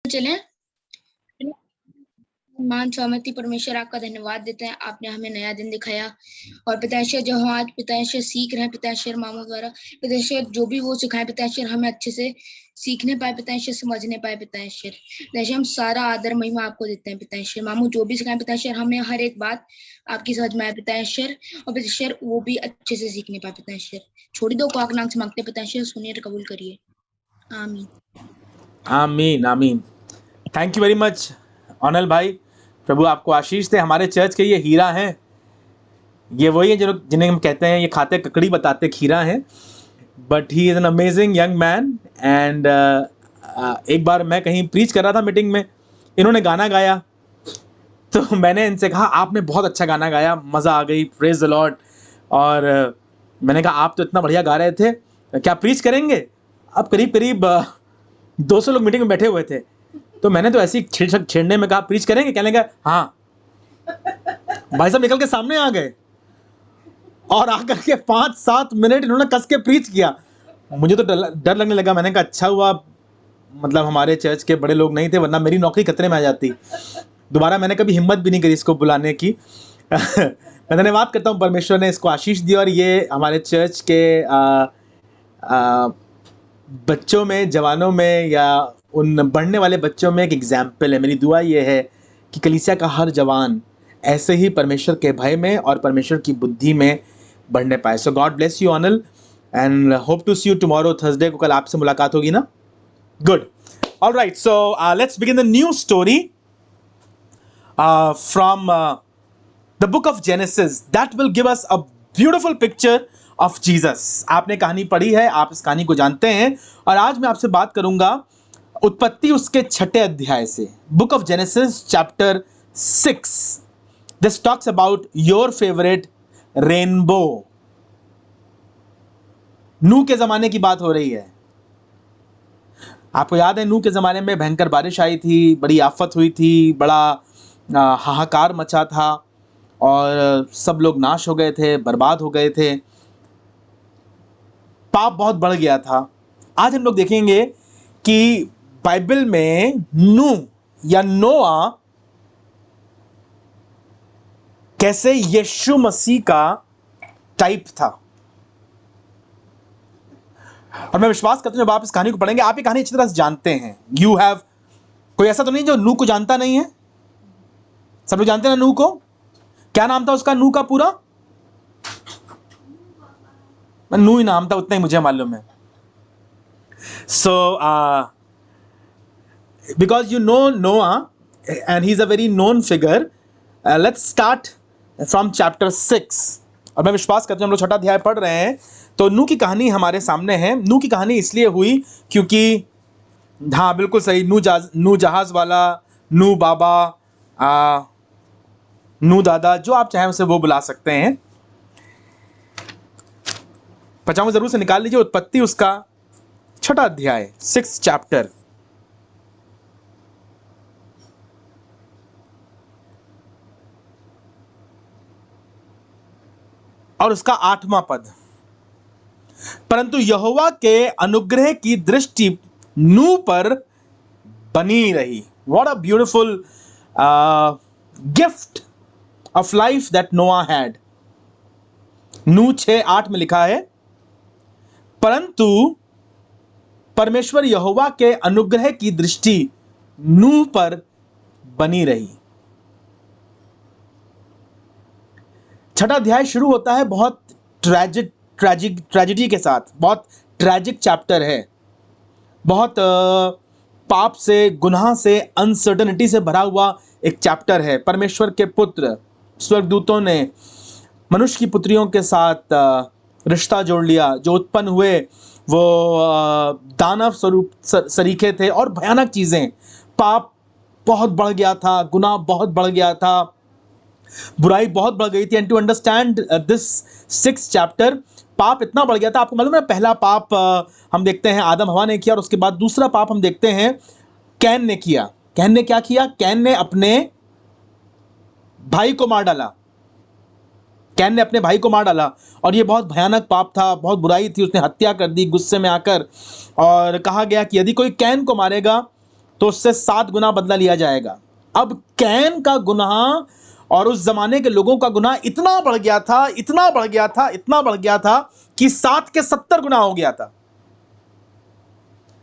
चलें। मान स्वामित्व परमेश्वर आपका धन्यवाद देते हैं, आपने हमें नया दिन दिखाया। और पिताश्वर जो हम आज पिताश्वर सीख रहे हैं पिताश्वर मामू द्वारा, पिताश्वर जो भी वो सिखाए पिताश्वर हमें अच्छे से सीखने पाए, पिताश्वर समझने पाए। पिताश्वर जैसे हम सारा आदर महिमा आपको देते हैं। पिताश्वर मामू जो भी सिखाए पिताश्वर हमें हर एक बात आपकी समझ में आए पिताश्वर, और पिताश्वर वो भी अच्छे से सीखने पाए। पिताश्वर छोड़ी दो को नाम से मांगते पिताश्वर, सुनिए और कबूल करिए। आमीन आमीन आमीन। थैंक यू वेरी मच ऑनल भाई, प्रभु आपको आशीष दे। हमारे चर्च के ये हीरा हैं, ये वही है जिन्हें हम कहते हैं ये खाते ककड़ी बताते खीरा हैं, but he is an amazing young man. And एक बार मैं कहीं प्रीच कर रहा था मीटिंग में, इन्होंने गाना गाया, तो मैंने इनसे कहा आपने बहुत अच्छा गाना गाया, मज़ा आ गई, प्रेज द लॉर्ड। और मैंने कहा आप तो इतना बढ़िया गा रहे थे, क्या प्रीच करेंगे? अब करीब करीब 200 लोग मीटिंग में बैठे हुए थे, तो मैंने तो ऐसी छेड़ने में कहा प्रीच करेंगे? कहने लगा हाँ। भाई साहब निकल के सामने आ गए और आकर के 5-7 मिनट इन्होंने कस के प्रीच किया। मुझे तो डर लगने लगा। मैंने कहा अच्छा हुआ मतलब हमारे चर्च के बड़े लोग नहीं थे, वरना मेरी नौकरी खतरे में आ जाती। दोबारा मैंने कभी हिम्मत भी नहीं करी इसको बुलाने की। मैं धन्यवाद करता हूँ, परमेश्वर ने इसको आशीष दी और ये हमारे चर्च के बच्चों में, जवानों में या उन बढ़ने वाले बच्चों में एक एग्जाम्पल है। मेरी दुआ ये है कि कलीसिया का हर जवान ऐसे ही परमेश्वर के भय में और परमेश्वर की बुद्धि में बढ़ने पाए। So God bless you all and hope to see you tomorrow Thursday को। कल आपसे मुलाकात होगी ना? Good, alright. So let's begin the new story from the book of Genesis that will give us a beautiful picture of Jesus। आपने कहानी पढ़ी है, आप इस कहानी को जानते हैं, और आज मैं आपसे बात करूंगा उत्पत्ति उसके 6 अध्याय से। Book of Genesis chapter 6। This talks about your favourite rainbow. नूह के जमाने की बात हो रही है। आपको याद है नूह के जमाने में भयंकर बारिश आई थी, बड़ी आफत हुई थी, बड़ा हाहाकार मचा था और सब लोग नाश हो गए थे, बर्बाद हो गए थे, पाप बहुत बढ़ गया था। आज हम लोग देखेंगे कि बाइबल में नूह या नोआ कैसे यीशु मसीह का टाइप था। और मैं विश्वास करता हूं जब आप इस कहानी को पढ़ेंगे आप ये कहानी अच्छी तरह से जानते हैं। यू हैव, कोई ऐसा तो नहीं जो नूह को जानता नहीं है? सब लोग जानते हैं ना नूह को? क्या नाम था उसका? नूह का पूरा नूह ही नाम था, उतना ही मुझे मालूम है। सो बिकॉज यू नो नोआ and he is a very known figure, let's start from chapter 6। और मैं विश्वास करता हूं हम लोग 6 अध्याय पढ़ रहे हैं, तो नूह की कहानी हमारे सामने है। नूह की कहानी इसलिए हुई क्योंकि, हाँ बिल्कुल सही, नूह जहाज वाला, नूह बाबा, नूह दादा, जो आप चाहें उसे वो बुला सकते हैं। 50 जरूर से निकाल लीजिए। उत्पत्ति उसका 6 अध्याय, 6 चैप्टर, और उसका 8वां पद। परंतु यहोवा के अनुग्रह की दृष्टि नूह पर बनी रही। What a beautiful gift of life that नोआ हैड। नूह 6:8 में लिखा है, परंतु परमेश्वर यहोवा के अनुग्रह की दृष्टि नूह पर बनी रही। 6 अध्याय शुरू होता है बहुत ट्रेजिडी के साथ। बहुत ट्रैजिक चैप्टर है, बहुत पाप से, गुनाह से, अनसर्टनिटी से भरा हुआ एक चैप्टर है। परमेश्वर के पुत्र स्वर्गदूतों ने मनुष्य की पुत्रियों के साथ रिश्ता जोड़ लिया। जो उत्पन्न हुए वो दानव स्वरूप सरीखे थे और भयानक चीजें। पाप बहुत बढ़ गया था, गुनाह बहुत बढ़ गया था, बुराई बहुत बढ़ गई थी। And to understand this 6th chapter, पाप इतना बढ़ गया था। आपको मालूम है पहला पाप हम देखते हैं आदम हवा ने किया, और उसके बाद दूसरा पाप हम देखते हैं कैन ने किया। कैन ने क्या किया? कैन ने अपने भाई को मार डाला। कैन ने अपने भाई को मार डाला, और ये बहुत भयानक पाप था, बहुत बुराई थी। उसने हत्या कर दी गुस्से में आकर, और कहा गया कि यदि कोई कैन को मारेगा तो उससे 7 गुना बदला लिया जाएगा। अब कैन का गुनाह और उस जमाने के लोगों का गुनाह इतना बढ़ गया था, इतना बढ़ गया था, इतना बढ़ गया था कि 7 के 70 गुना हो गया था।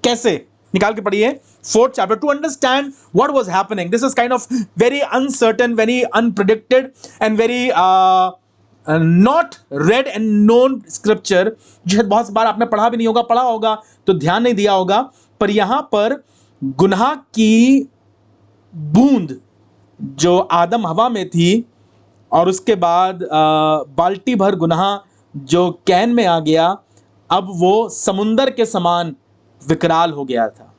कैसे? निकाल के पढ़िए 4th chapter to understand what was happening. This is kind of very uncertain, very unpredicted and very not read and known scripture, जो बहुत बार आपने पढ़ा भी नहीं होगा, पढ़ा होगा तो ध्यान नहीं दिया होगा। पर यहां पर गुनाह की बूंद जो आदम हवा में थी और उसके बाद बाल्टी भर गुनाह जो कैन में आ गया, अब वो समुंदर के समान विकराल हो गया था।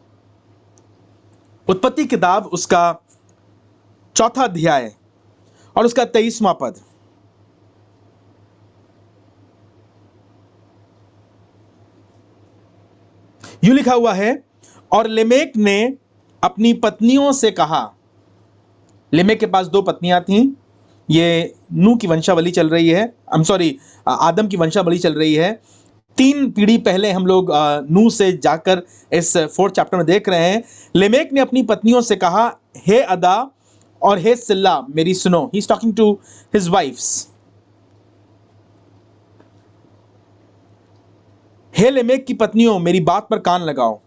उत्पत्ति किताब उसका 4था अध्याय और उसका 23वां पद। यूं लिखा हुआ है, और लेमेक ने अपनी पत्नियों से कहा। लेमेक के पास 2 पत्नियां थीं। ये नूह की वंशावली चल रही है, आदम की वंशावली चल रही है। 3 पीढ़ी पहले हम लोग नूह से जाकर इस 4th चैप्टर में देख रहे हैं। लेमेक ने अपनी पत्नियों से कहा, हे अदा और हे सिल्ला मेरी सुनो। He is talking to his wifes. हे लेमेक की पत्नियों, मेरी बात पर कान लगाओ।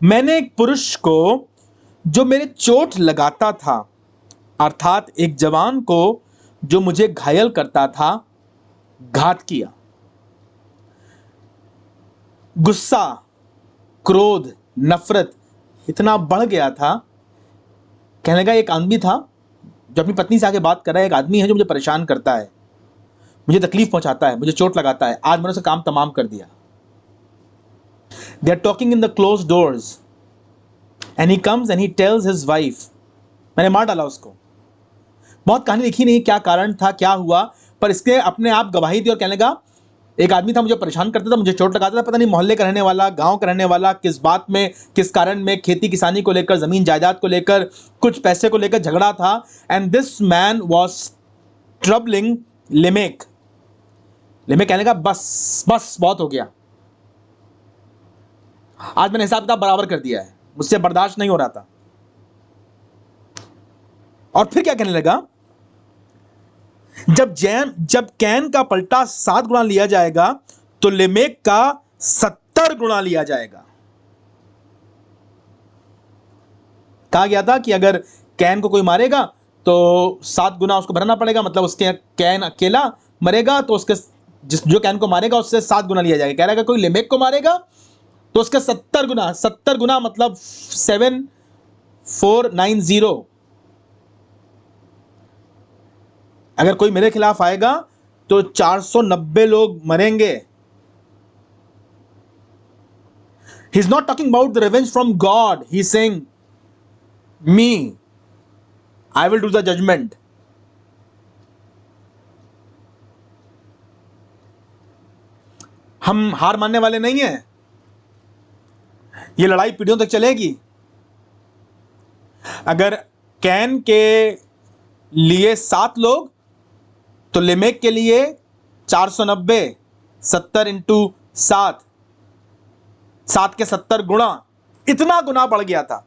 मैंने एक पुरुष को जो मेरे चोट लगाता था, अर्थात एक जवान को जो मुझे घायल करता था, घात किया। गुस्सा, क्रोध, नफरत इतना बढ़ गया था। कहने लगा एक आदमी था जो अपनी पत्नी से आके बात कर रहा है, एक आदमी है जो मुझे परेशान करता है, मुझे तकलीफ पहुंचाता है, मुझे चोट लगाता है, आज मैंने उसे काम तमाम कर दिया। They are talking in the close doors and he comes and he tells his wife, मैंने मार डाला उसको। बहुत कहानी लिखी नहीं क्या कारण था, क्या हुआ, पर इसके अपने आप गवाही दी और कहने लगा एक आदमी था, मुझे परेशान करता था, मुझे चोट लगाता था, पता नहीं मोहल्ले का रहने वाला, गांव का रहने वाला, किस बात में, किस कारण में, खेती किसानी को लेकर, जमीन जायदाद को लेकर, कुछ पैसे को लेकर झगड़ा था। And this man was troubling Lamech. Lamech कहने का बस बस बहुत हो गया, आज मैंने हिसाब किताब बराबर कर दिया है, मुझसे बर्दाश्त नहीं हो रहा था। और फिर क्या कहने लगा, जब कैन का पलटा 7 गुना लिया जाएगा तो लेमेक का 70 गुना लिया जाएगा। कहा गया था कि अगर कैन को कोई मारेगा तो 7 गुना उसको भरना पड़ेगा, मतलब उसके कैन अकेला मरेगा तो उसके जो कैन को मारेगा उससे 7 गुना लिया जाएगा। कह रहा है कोई लेमेक को मारेगा तो उसके 70 गुना मतलब 7490। अगर कोई मेरे खिलाफ आएगा तो 490 लोग मरेंगे। He is not talking about the revenge from God, he is saying me, I will do the judgment. हम हार मानने वाले नहीं हैं, ये लड़ाई पीढ़ियों तक चलेगी। अगर कैन के लिए 7 लोग तो लेमेक के लिए 490, 70 इंटू 7, 7 के 70 गुणा, इतना गुना बढ़ गया था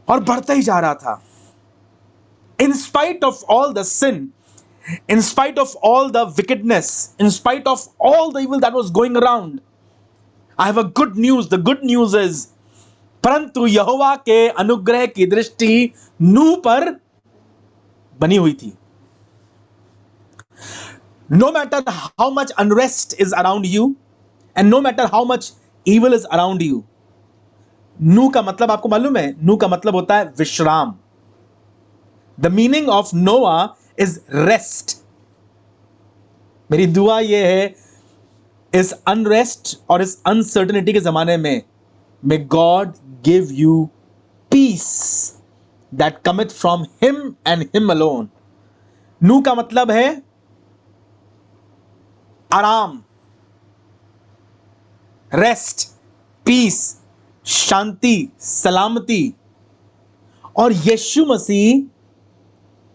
और बढ़ता ही जा रहा था। In spite of all the sin, in spite of all the wickedness, in spite of all the evil that was going around, I have a good news. The good news is, परंतु यहोवा के अनुग्रह की दृष्टि नूह पर बनी हुई थी। No matter how much unrest is around you and no matter how much evil is around you, नूह का मतलब आपको मालूम है? नूह का मतलब होता है विश्राम। The meaning of Noah is rest. मेरी दुआ यह है इस अनरेस्ट और इस अनसर्टेनिटी के जमाने में, may God give you peace that cometh from him and him alone. नूह का मतलब है आराम, रेस्ट, पीस, शांति, सलामती, और यीशु मसीह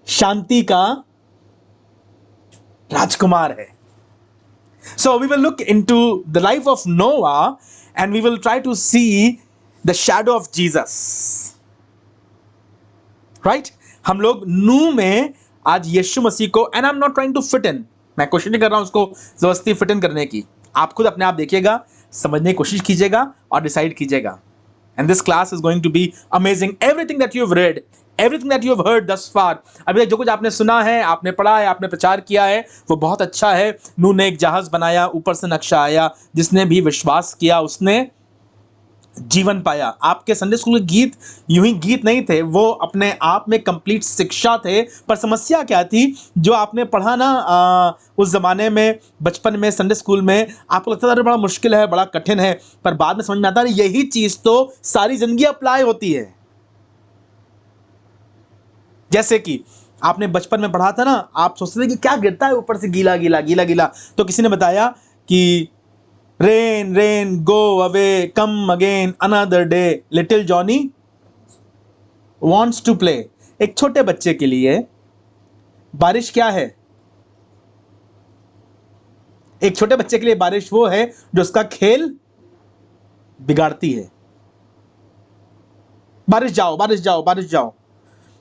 शांति का राजकुमार है। So we will look into the life of Noah and we will try to see the shadow of Jesus, right. हम लोग नूह में आज यीशु मसीह को, and I am not trying to fit in, मैं कोशिश नहीं कर रहा हूं उसको जबरदस्ती फिट इन करने की। आप खुद अपने आप देखिएगा, समझने की कोशिश कीजिएगा और डिसाइड कीजिएगा। And this class is going to be amazing. Everything that you have read, everything that you have heard thus far, अभी तक जो कुछ आपने सुना है, आपने पढ़ा है, आपने प्रचार किया है, वो बहुत अच्छा है। नूह ने एक जहाज बनाया, ऊपर से नक्शा आया, जिसने भी विश्वास किया उसने जीवन पाया। आपके संडे स्कूल के गीत यूं ही गीत नहीं थे, वो अपने आप में कंप्लीट शिक्षा थे। पर समस्या क्या थी, जो आपने पढ़ा ना उस जमाने में, बचपन में, संडे स्कूल में, आपको लगता था अरे बड़ा मुश्किल है, बड़ा कठिन है, पर बाद में समझ में आता है यही चीज तो सारी जिंदगी अप्लाई होती है। जैसे कि आपने बचपन में पढ़ा था ना, आप सोचते थे कि क्या गिरता है ऊपर से, गीला गीला गीला गीला, तो किसी ने बताया कि rain rain go away come again another day, little Johnny wants to play. एक छोटे बच्चे के लिए बारिश क्या है? एक छोटे बच्चे के लिए बारिश वो है जो उसका खेल बिगाड़ती है। बारिश जाओ, बारिश जाओ, बारिश जाओ।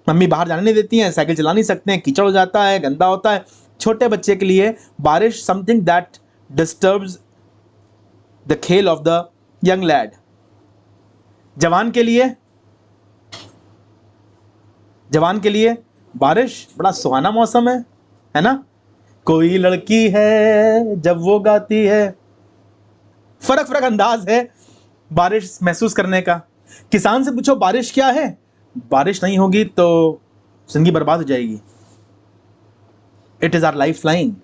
मम्मी बाहर जाने नहीं देती हैं, साइकिल चला नहीं सकते हैं, कीचड़ हो जाता है, गंदा होता है। छोटे बच्चे के लिए बारिश समथिंग दैट डिस्टर्ब्स द खेल ऑफ द यंग लैड। जवान के लिए बारिश बड़ा सुहाना मौसम है ना। कोई लड़की है जब वो गाती है, फर्क फर्क अंदाज है बारिश महसूस करने का। किसान से पूछो बारिश क्या है, बारिश नहीं होगी तो जिंदगी बर्बाद हो जाएगी। It is our life line.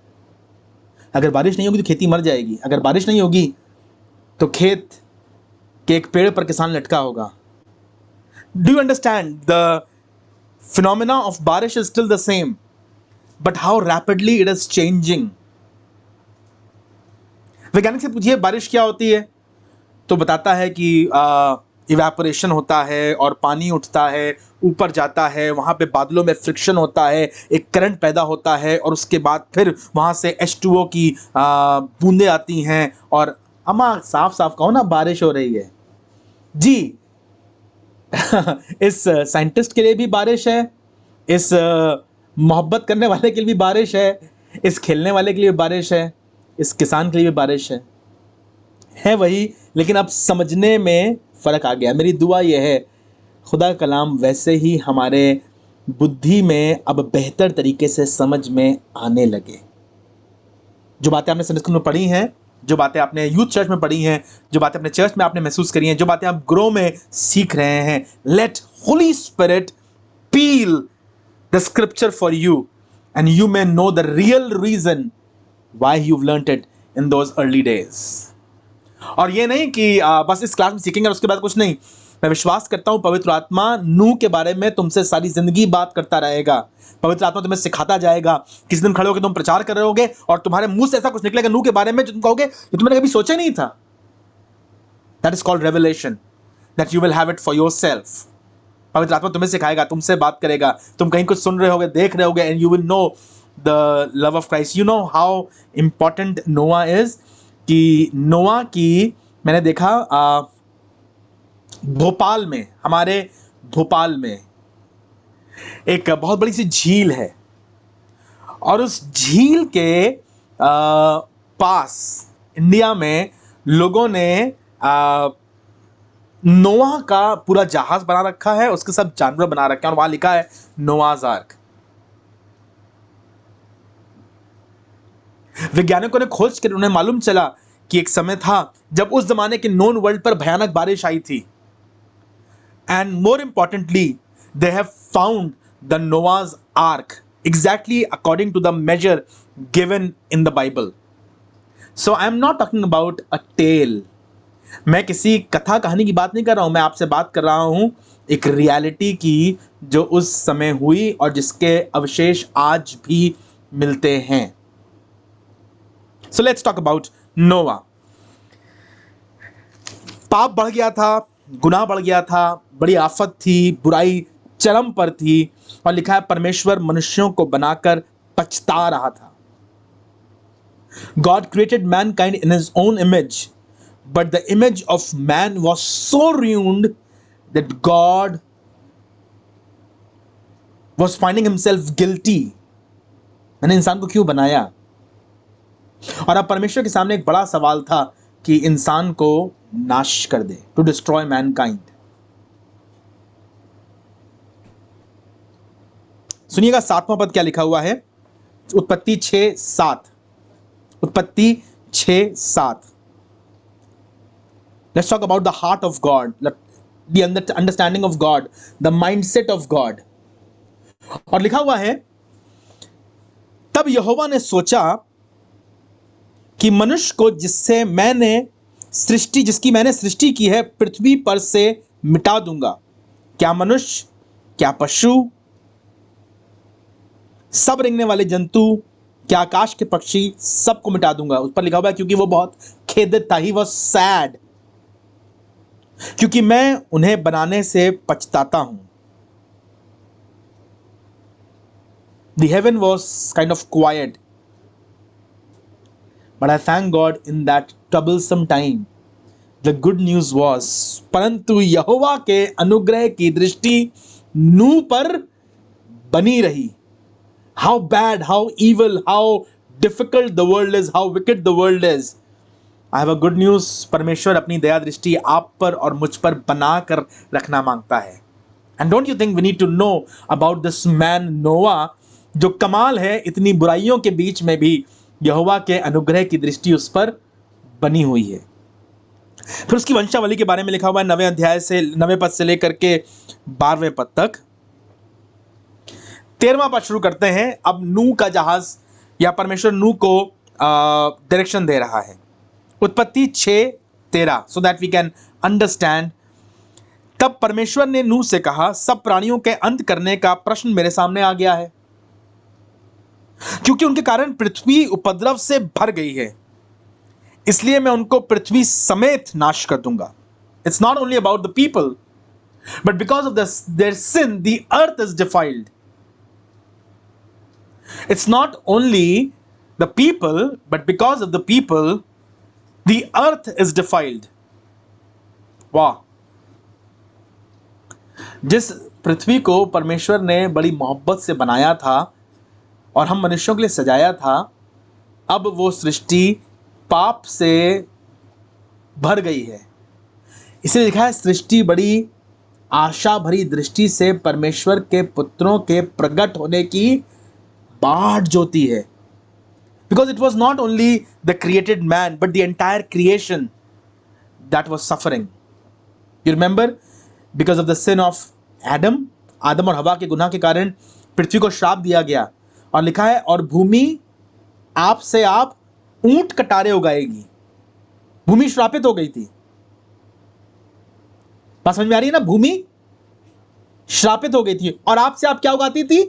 अगर बारिश नहीं होगी तो खेती मर जाएगी, अगर बारिश नहीं होगी तो खेत के एक पेड़ पर किसान लटका होगा। Do you understand the phenomena of barish is still the same, but how rapidly it is changing. वैज्ञानिक से पूछिए बारिश क्या होती है, तो बताता है कि इवेपोरेशन होता है और पानी उठता है, ऊपर जाता है, वहाँ पे बादलों में फ्रिक्शन होता है, एक करंट पैदा होता है, और उसके बाद फिर वहाँ से H2O की बूंदें आती हैं। और अम्मा साफ साफ कहो ना, बारिश हो रही है जी। इस साइंटिस्ट के लिए भी बारिश है, इस मोहब्बत करने वाले के लिए भी बारिश है, इस खेलने वाले के लिए बारिश है, इस किसान के लिए भी बारिश है वही, लेकिन अब समझने में फ़र्क आ गया। मेरी दुआ यह है खुदा का कलाम वैसे ही हमारे बुद्धि में अब बेहतर तरीके से समझ में आने लगे। जो बातें आपने संडे स्कूल में पढ़ी हैं, जो बातें आपने यूथ चर्च में पढ़ी हैं, जो बातें अपने चर्च में आपने महसूस करी हैं, जो बातें आप ग्रो में सीख रहे हैं, let Holy Spirit peel the scripture for you and you may know the real reason why you learned it in those early days. और ये नहीं कि बस इस क्लास में सीखेंगे और उसके बाद कुछ नहीं। मैं विश्वास करता हूं पवित्र आत्मा नूह के बारे में तुमसे सारी जिंदगी बात करता रहेगा। पवित्र आत्मा तुम्हें सिखाता जाएगा। किसी दिन खड़े होकर तुम प्रचार कर रहे होगे और तुम्हारे मुंह से ऐसा कुछ निकलेगा नूह के बारे में जो तुम कहोगे जो तुमने कभी सोचा नहीं था। That is called revelation, that you will have it for yourself. पवित्र आत्मा तुम्हें सिखाएगा, तुमसे बात करेगा, तुम कहीं कुछ सुन रहे होगे, देख रहे होगे, and you will know the love of Christ. You know how important नोआ इज, कि नोआ की मैंने देखा भोपाल में, हमारे भोपाल में एक बहुत बड़ी सी झील है, और उस झील के पास इंडिया में लोगों ने नोआ का पूरा जहाज बना रखा है, उसके सब जानवर बना रखे हैं, और वहां लिखा है नोआज आर्क। वैज्ञानिकों ने खोज कर उन्हें मालूम चला कि एक समय था जब उस जमाने के नोन वर्ल्ड पर भयानक बारिश आई थी। And more importantly they have found the Noah's ark exactly according to the measure given in the Bible. So I am not talking about a tale. मैं किसी कथा कहानी की बात नहीं कर रहा हूं, मैं आपसे बात कर रहा हूं एक रियलिटी की जो उस समय हुई और जिसके अवशेष आज भी मिलते हैं। So let's talk about Noah. पाप बढ़ गया था, गुनाह बढ़ गया था, बड़ी आफत थी, बुराई चरम पर थी, और लिखा है परमेश्वर मनुष्यों को बनाकर पछता रहा था। God created mankind in his own image, but the image of man was so ruined that God was finding himself guilty. मैंने इंसान को क्यों बनाया? और अब परमेश्वर के सामने एक बड़ा सवाल था कि इंसान को नाश कर दे, टू डिस्ट्रॉय मैनकाइंड। सुनिएगा 7वां पद क्या लिखा हुआ है, उत्पत्ति 6:7। उत्पत्ति 6:7। Let's talk about the heart of God, the understanding of God, the mindset of God. और लिखा हुआ है, तब यहोवा ने सोचा कि मनुष्य को जिसकी मैंने सृष्टि की है पृथ्वी पर से मिटा दूंगा। क्या मनुष्य, क्या पशु, सब रेंगने वाले जंतु, क्या आकाश के पक्षी, सबको मिटा दूंगा। उस पर लिखा हुआ है क्योंकि वो बहुत खेदित था, ही वॉज सैड, क्योंकि मैं उन्हें बनाने से पछताता हूं। The heaven was kind of quiet, but I thank God in that troublesome time. The good news was, परंतु यहोवा के अनुग्रह की दृष्टि नूह पर बनी रही। How bad, how evil, how difficult the world is, how wicked the world is. I have a good news. परमेश्वर अपनी दया दृष्टि आप पर और मुझ पर बना कर रखना मांगता है। And don't you think we need to know about this man Noah, जो कमाल है, इतनी बुराइयों के बीच में भी यहोवा के अनुग्रह की दृष्टि उस पर बनी हुई है। फिर उसकी वंशावली के बारे में लिखा हुआ है 9वें पद से लेकर के 12वें पद तक। 13वां पद शुरू करते हैं। अब नूह का जहाज, या परमेश्वर नूह को डायरेक्शन दे रहा है। उत्पत्ति 6:13, so that we can understand. तब परमेश्वर ने नूह से कहा, सब प्राणियों के अंत करने का प्रश्न मेरे सामने आ गया है, क्योंकि उनके कारण पृथ्वी उपद्रव से भर गई है, इसलिए मैं उनको पृथ्वी समेत नाश कर दूंगा। It's not only about the people, but because of their sin the earth is defiled. It's not only the people, but because of the people, the earth is defiled. वाह! जिस पृथ्वी को परमेश्वर ने बड़ी मोहब्बत से बनाया था और हम मनुष्यों के लिए सजाया था, अब वो सृष्टि पाप से भर गई है। इसे लिखा है, सृष्टि बड़ी आशा भरी दृष्टि से परमेश्वर के पुत्रों के प्रकट होने की बाट जोती है। Because it was not only the created man, but the entire creation that was suffering. You remember, because of the sin of Adam, आदम और हवा के गुनाह के कारण पृथ्वी को श्राप दिया गया, और लिखा है, और भूमि आप से आप ऊंट कटारे उगाएगी। भूमि श्रापित हो गई थी। बात समझ में आ रही है ना? भूमि श्रापित हो गई थी और आप से आप क्या उगाती थी?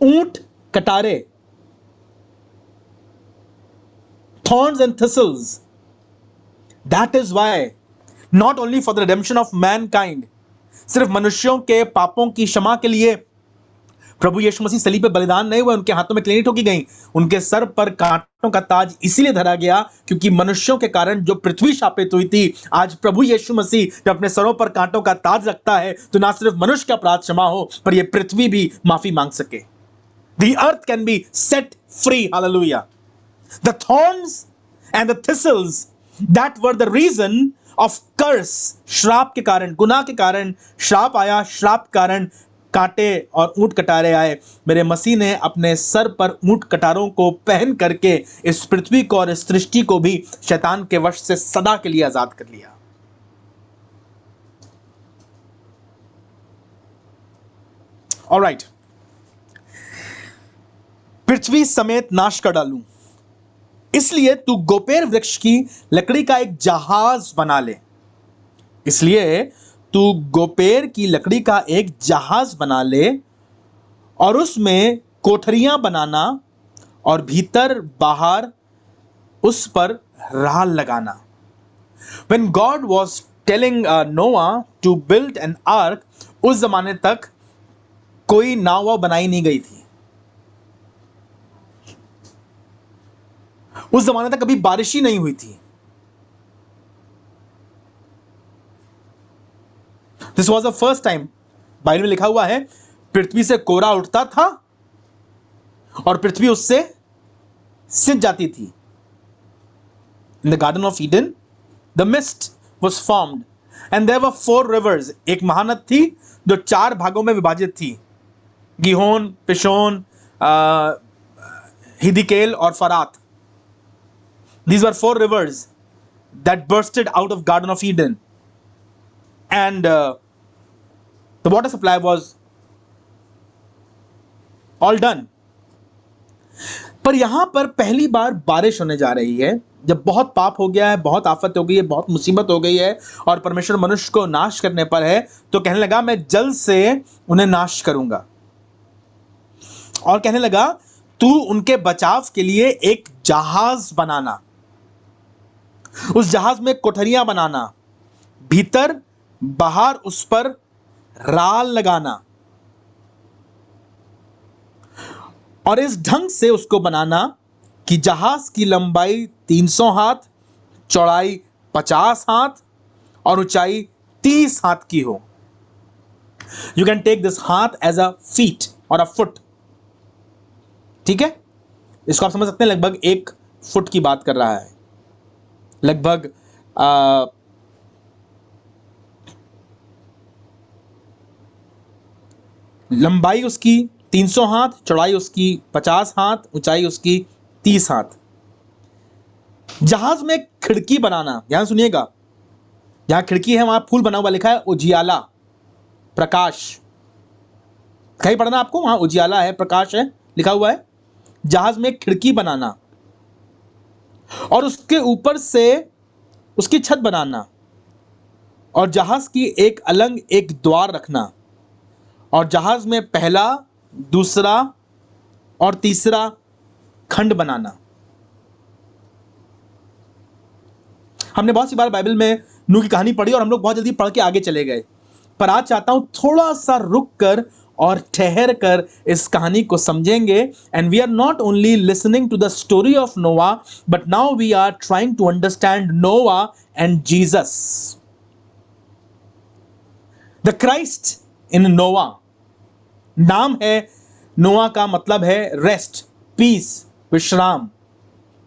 ऊंट Katare, thorns and thistles. That is why, not only for the redemption of mankind, सिर्फ मनुष्यों के पापों की क्षमा के लिए प्रभु यीशु मसीह सलीब पे बलिदान नहीं हुए, उनके हाथों में क्लेनी ठोकी गई, उनके सर पर कांटों का ताज इसीलिए धरा गया क्योंकि मनुष्यों के कारण जो पृथ्वी शापित हुई थी, आज प्रभु यीशु मसीह जब अपने सरों पर कांटों का ताज रखता है तो ना सिर्फ मनुष्य का अपराध क्षमा हो, पर यह पृथ्वी भी माफी मांग सके। The earth can be set free. Hallelujah. The thorns and the thistles that were the reason of curse, श्राप के कारण, गुनाह के कारण श्राप आया, श्राप के कारण कांटे और ऊंट कटारे आए। मेरे मसीह ने अपने सर पर ऊंट कटारों को पहन करके इस पृथ्वी को और इस सृष्टि को भी शैतान के वश से सदा के लिए आजाद कर लिया। All right. पृथ्वी समेत नाश कर डालूं, इसलिए तू गोपेर वृक्ष की लकड़ी का एक जहाज बना ले। इसलिए तू गोपेर की लकड़ी का एक जहाज बना ले और उसमें कोठरियां बनाना और भीतर बाहर उस पर राल लगाना। When God was telling Noah to build an ark, उस जमाने तक कोई नाव बनाई नहीं गई थी। उस जमाने तक कभी बारिश ही नहीं हुई थी। This was the first time, Bible में लिखा हुआ है, पृथ्वी से कोहरा उठता था और पृथ्वी उससे सिंच जाती थी। In the garden of Eden the mist was formed and there were 4 rivers. एक महानद थी जो 4 भागों में विभाजित थी, गिहोन, पिशोन, हिदिकेल और फरात। These were 4 rivers that bursted out of Garden of Eden, and the water supply was all done. पर यहां पर पहली बार बारिश होने जा रही है, जब बहुत पाप हो गया है, बहुत आफत हो गई है, बहुत मुसीबत हो गई है और परमेश्वर मनुष्य को नाश करने पर है, तो कहने लगा मैं जल से उन्हें नाश करूंगा। और कहने लगा तू उनके बचाव के लिए एक जहाज बनाना, उस जहाज में कोठरियां बनाना, भीतर बाहर उस पर राल लगाना और इस ढंग से उसको बनाना कि जहाज की लंबाई 300 हाथ, चौड़ाई 50 हाथ और ऊंचाई 30 हाथ की हो। यू कैन टेक दिस हाथ एज अ फीट और अ फुट। ठीक है, इसको आप समझ सकते हैं, लगभग 1 फुट की बात कर रहा है, लगभग लंबाई उसकी 300 हाथ, चौड़ाई उसकी 50 हाथ, ऊंचाई उसकी 30 हाथ। जहाज में खिड़की बनाना, ध्यान सुनिएगा, जहां खिड़की है वहां फूल बना हुआ लिखा है उजियाला, प्रकाश। कहीं पढ़ना आपको, वहां उजियाला है, प्रकाश है, लिखा हुआ है। जहाज में खिड़की बनाना और उसके ऊपर से उसकी छत बनाना और जहाज की एक अलग एक द्वार रखना और जहाज में पहला, दूसरा और तीसरा खंड बनाना। हमने बहुत सी बार बाइबल में नूह की कहानी पढ़ी और हम लोग बहुत जल्दी पढ़ के आगे चले गए, पर आज चाहता हूं थोड़ा सा रुक कर और ठहर कर इस कहानी को समझेंगे। And we are not only listening to the story of Noah, but now we are trying to understand Noah and Jesus. The Christ in Noah, नाम है नोआ का मतलब है रेस्ट, पीस, विश्राम।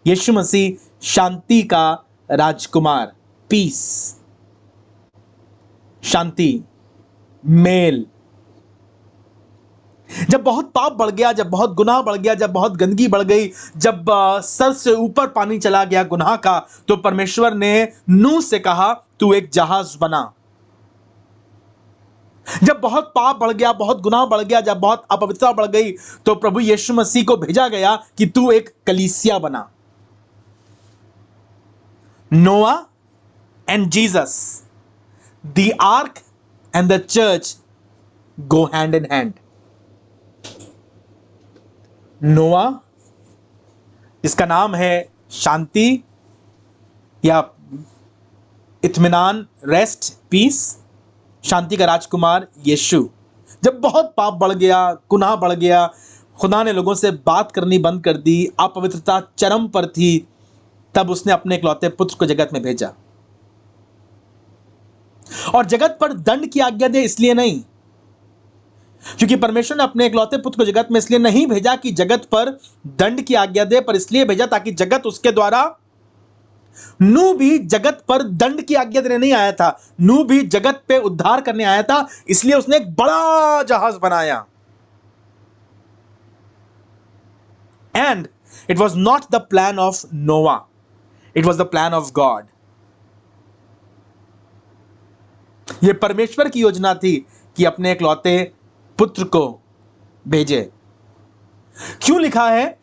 यीशु मसीह शांति का राजकुमार, पीस, शांति, मेल। जब बहुत पाप बढ़ गया, जब बहुत गुनाह बढ़ गया, जब बहुत गंदगी बढ़ गई, जब सर से ऊपर पानी चला गया गुनाह का, तो परमेश्वर ने नूह से कहा तू एक जहाज बना। जब बहुत पाप बढ़ गया, बहुत गुनाह बढ़ गया, जब बहुत अपवित्रता बढ़ गई, तो प्रभु यीशु मसीह को भेजा गया कि तू एक कलीसिया बना। नोआ and Jesus, the arc and the church go hand in hand. नोआ, इसका नाम है शांति या इत्मीनान, रेस्ट, पीस, शांति का राजकुमार यीशु। जब बहुत पाप बढ़ गया, गुनाह बढ़ गया, खुदा ने लोगों से बात करनी बंद कर दी, अपवित्रता चरम पर थी, तब उसने अपने इकलौते पुत्र को जगत में भेजा। और जगत पर दंड की आज्ञा दे इसलिए नहीं, क्योंकि परमेश्वर ने अपने इकलौते पुत्र को जगत में इसलिए नहीं भेजा कि जगत पर दंड की आज्ञा दे, पर इसलिए भेजा ताकि जगत उसके द्वारा, नूह भी जगत पर दंड की आज्ञा देने नहीं आया था, नूह भी जगत पे उद्धार करने आया था। इसलिए उसने एक बड़ा जहाज बनाया। And it was not the plan of Noah, it was the plan of God. यह परमेश्वर की योजना थी कि अपने इकलौते पुत्र को भेजे। क्यों लिखा है?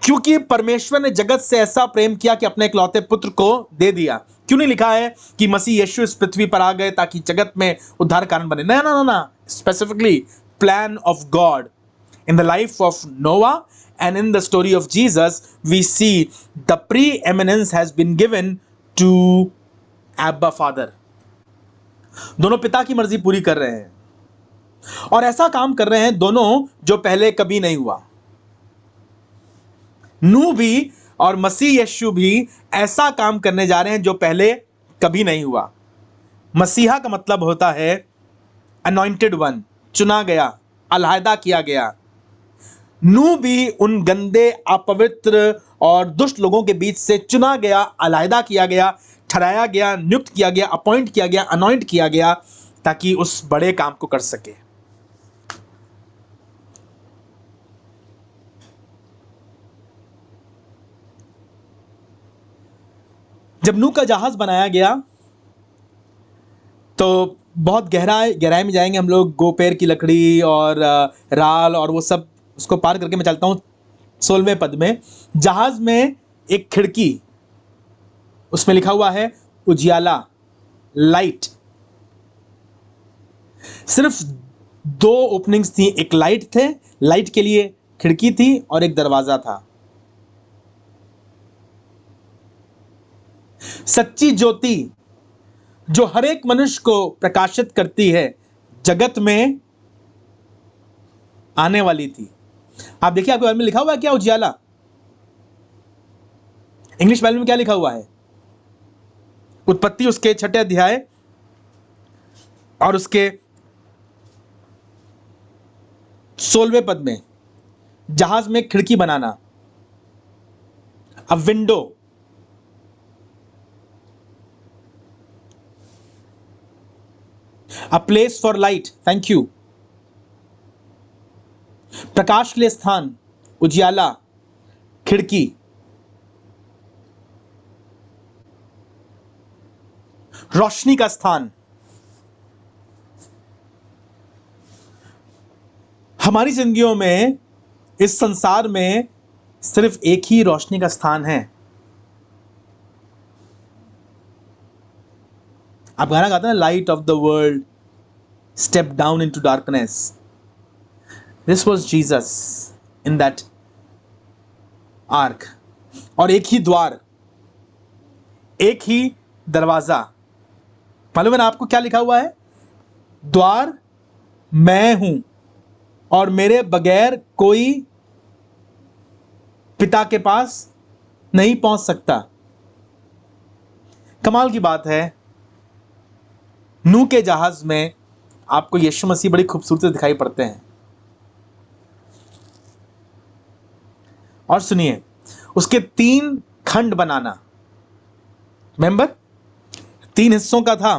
क्योंकि परमेश्वर ने जगत से ऐसा प्रेम किया कि अपने इकलौते पुत्र को दे दिया। क्यों नहीं लिखा है कि मसीह यीशु इस पृथ्वी पर आ गए ताकि जगत में उद्धार कारण बने? ना ना ना ना, specifically plan of God in the life of Noah and in the story of Jesus we see the preeminence has been given to Abba father. दोनों पिता की मर्जी पूरी कर रहे हैं और ऐसा काम कर रहे हैं दोनों जो पहले कभी नहीं हुआ। नूह भी और मसीह यीशु भी ऐसा काम करने जा रहे हैं जो पहले कभी नहीं हुआ। मसीहा का मतलब होता है अनॉइंटेड वन, चुना गया, अलहदा किया गया। नूह भी उन गंदे, अपवित्र और दुष्ट लोगों के बीच से चुना गया, अलहदा किया गया, ठहराया गया, नियुक्त किया गया, अपॉइंट किया गया, अनॉइंट किया गया, ताकि उस बड़े काम को कर सके। जब नूह का जहाज बनाया गया तो बहुत गहराई में जाएंगे हम लोग, गोपेर की लकड़ी और राल और वो सब, उसको पार करके मैं चलता हूं 16वें पद में। जहाज में एक खिड़की, उसमें लिखा हुआ है उजियाला, लाइट। सिर्फ 2 ओपनिंग्स थी, एक लाइट के लिए खिड़की थी और एक दरवाजा था। सच्ची ज्योति जो हर एक मनुष्य को प्रकाशित करती है, जगत में आने वाली थी। आप देखिए, आपके बारे में लिखा हुआ है क्या? उजियाला। इंग्लिश बाइबल में क्या लिखा हुआ है? उत्पत्ति उसके 6 अध्याय और उसके 16वें पद में, जहाज में खिड़की बनाना, a window. A place for light, thank you. प्रकाश के लिए स्थान, उजियाला, खिड़की। रोशनी का स्थान। हमारी जिंदगियों में, इस संसार में सिर्फ एक ही रोशनी का स्थान है। आप गाना गाते हैं, light of the world step down into darkness. This was Jesus in that arc. और एक ही द्वार, एक ही दरवाजा। मालूम है ना आपको क्या लिखा हुआ है? द्वार मैं हूं और मेरे बगैर कोई पिता के पास नहीं पहुंच सकता। कमाल की बात है, नूह के जहाज में आपको यीशु मसीह बड़ी खूबसूरती से दिखाई पड़ते हैं। और सुनिए, उसके 3 खंड बनाना, रिमेंबर 3 हिस्सों का था,